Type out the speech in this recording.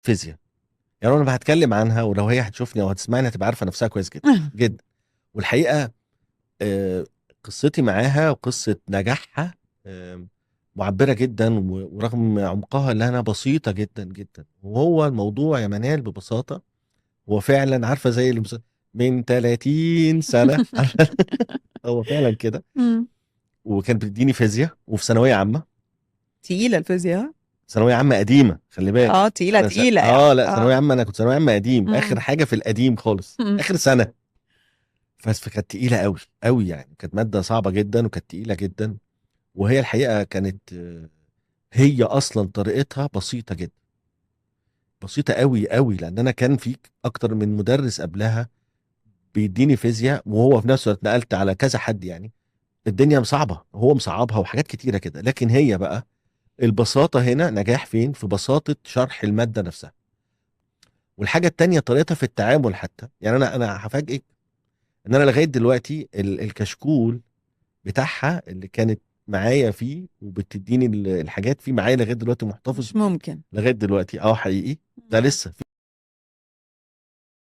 فيزياء، يعني انا هتكلم عنها، ولو هي هتشوفني او هتسمعني هتبقى عارفه نفسها كويس جدا جدا. والحقيقه آه، قصتي معاها وقصه نجاحها آه، معبره جدا، ورغم عمقها اللي انا بسيطه جدا جدا. وهو الموضوع يا منال ببساطه، هو فعلا عارفه زي من 30 سنه هو فعلا كده. مم. وكان بتديني فيزياء وفي ثانويه عامه. تقيلة الفيزياء. ثانويه عامه قديمه، خلي بالك. اه تقيلة انا تقيلة يعني لا، ثانويه عامه، انا كنت ثانويه عامه قديم، اخر مم. حاجه في القديم خالص، مم. اخر سنه. فكانت تقيله قوي قوي، يعني كانت ماده صعبه جدا وكانت تقيله جدا. وهي الحقيقه كانت هي اصلا طريقتها بسيطه جدا، بسيطه قوي قوي، لان انا كان في اكتر من مدرس قبلها بيديني فيزياء، وهو في نفس الوقت نقلت على كذا حد يعني. الدنيا صعبه، هو مصعبها وحاجات كتيره كده، لكن هي بقى البساطه هنا نجاح فين؟ في بساطه شرح الماده نفسها. والحاجه التانيه طريقتها في التعامل حتى. يعني انا هفاجئك ان انا لغايه دلوقتي الكشكول بتاعها اللي كانت معايا فيه وبتديني الحاجات فيه معايا لغايه دلوقتي محتفظ مش ممكن. لغايه دلوقتي. اه حقيقي، ده مم. لسه